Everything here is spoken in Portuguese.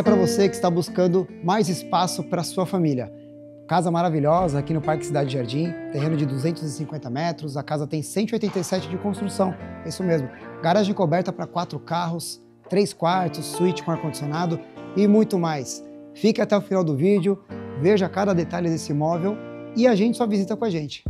Essa é para você que está buscando mais espaço para sua família. Casa maravilhosa aqui no Parque Cidade Jardim, terreno de 250 metros, a casa tem 187 de construção, é isso mesmo. Garagem coberta para 4 carros, 3 quartos, suíte com ar-condicionado e muito mais. Fique até o final do vídeo, veja cada detalhe desse imóvel e agende sua visita com a gente.